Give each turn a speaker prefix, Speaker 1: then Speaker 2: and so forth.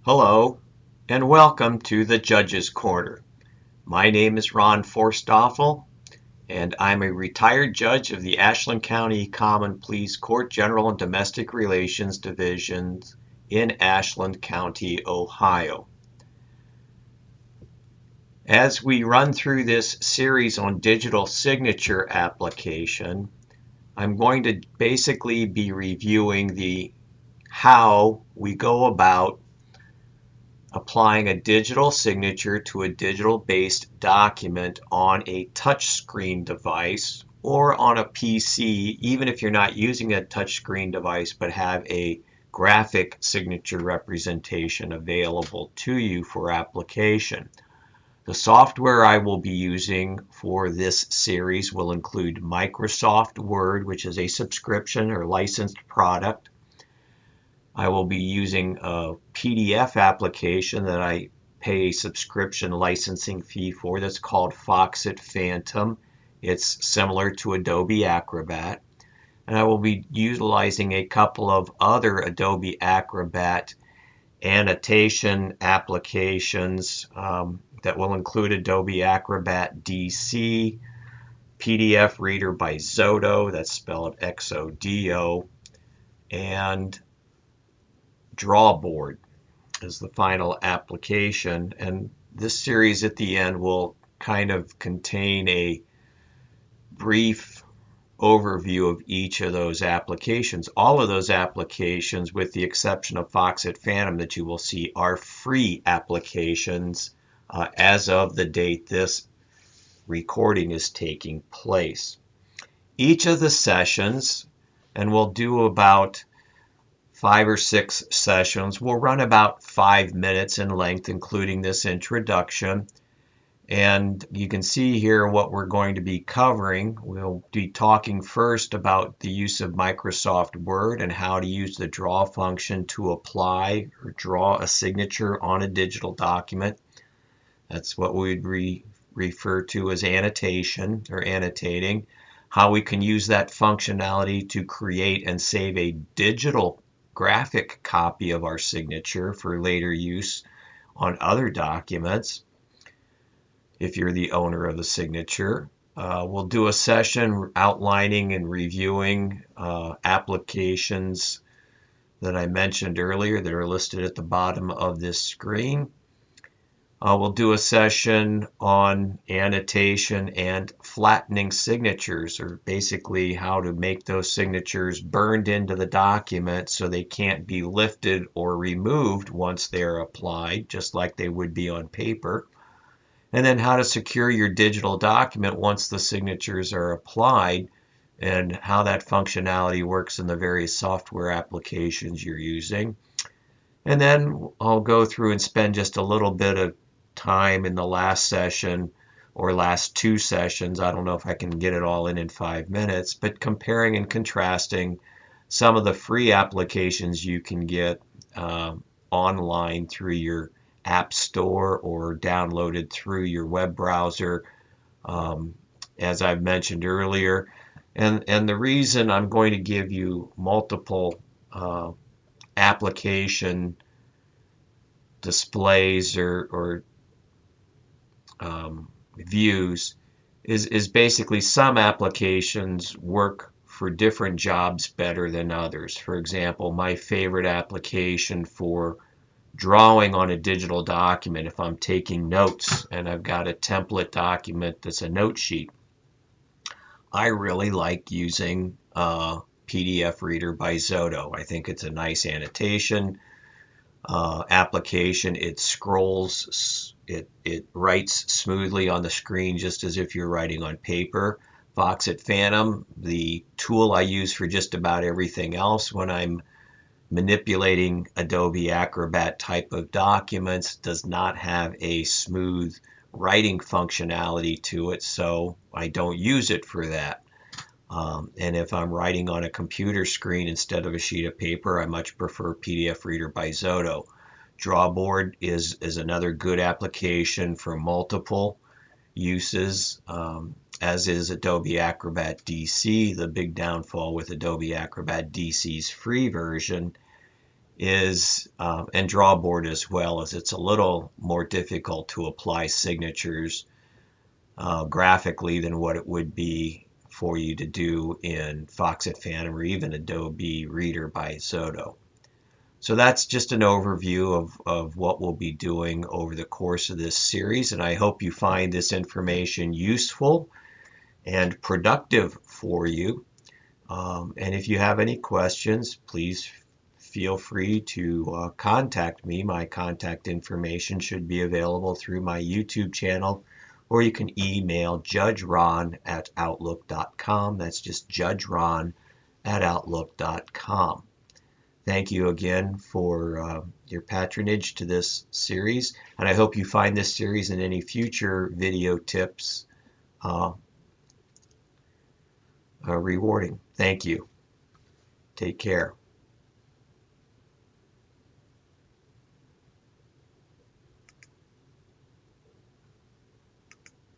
Speaker 1: Hello, and welcome to the Judge's Corner. My name is Ron Forstoffel, and I'm a retired judge of the Ashland County Common Pleas Court General and Domestic Relations Divisions in Ashland County, Ohio. As we run through this series on digital signature application, I'm going to basically be reviewing how we go about applying a digital signature to a digital-based document on a touchscreen device or on a PC, even if you're not using a touchscreen device but have a graphic signature representation available to you for application. The software I will be using for this series will include Microsoft Word, which is a subscription or licensed product. I will be using a PDF application that I pay a subscription licensing fee for that's called Foxit Phantom. It's similar to Adobe Acrobat. And I will be utilizing a couple of other Adobe Acrobat annotation applications that will include Adobe Acrobat DC, PDF Reader by Xodo, that's spelled Xodo, and Drawboard is the final application, and this series at the end will kind of contain a brief overview of each of those applications. All of those applications, with the exception of Foxit Phantom that you will see, are free applications as of the date this recording is taking place. Each of the sessions, and we'll do about 5 or 6 sessions, will run about 5 minutes in length, including this introduction. And you can see here what we're going to be covering. We'll be talking first about the use of Microsoft Word and how to use the draw function to apply or draw a signature on a digital document. That's what we'd refer to as annotation or annotating. How we can use that functionality to create and save a digital graphic copy of our signature for later use on other documents if you're the owner of the signature. We'll do a session outlining and reviewing applications that I mentioned earlier that are listed at the bottom of this screen. We'll do a session on annotation and flattening signatures, or basically how to make those signatures burned into the document so they can't be lifted or removed once they're applied, just like they would be on paper. And then how to secure your digital document once the signatures are applied, and how that functionality works in the various software applications you're using. And then I'll go through and spend just a little bit of time in the last session or last 2 sessions. I don't know if I can get it all in 5 minutes, but comparing and contrasting some of the free applications you can get online through your app store or downloaded through your web browser, as I've mentioned earlier. And the reason I'm going to give you multiple application displays or views is basically some applications work for different jobs better than others. For example, my favorite application for drawing on a digital document, if I'm taking notes and I've got a template document that's a note sheet, I really like using PDF Reader by Xodo. I think it's a nice annotation application. It scrolls, it writes smoothly on the screen just as if you're writing on paper. Foxit Phantom, the tool I use for just about everything else when I'm manipulating Adobe Acrobat type of documents, does not have a smooth writing functionality to it, so I don't use it for that. And if I'm writing on a computer screen instead of a sheet of paper, I much prefer PDF Reader by Xodo. Drawboard is another good application for multiple uses, as is Adobe Acrobat DC. The big downfall with Adobe Acrobat DC's free version is, and Drawboard as well, is it's a little more difficult to apply signatures graphically than what it would be for you to do in Foxit Phantom or even Adobe Reader by Zoto. So that's just an overview of what we'll be doing over the course of this series, and I hope you find this information useful and productive for you. And if you have any questions, please feel free to contact me. My contact information should be available through my YouTube channel, or you can email judgeron@outlook.com. That's just judgeron@outlook.com. Thank you again for your patronage to this series, and I hope you find this series and any future video tips rewarding. Thank you. Take care.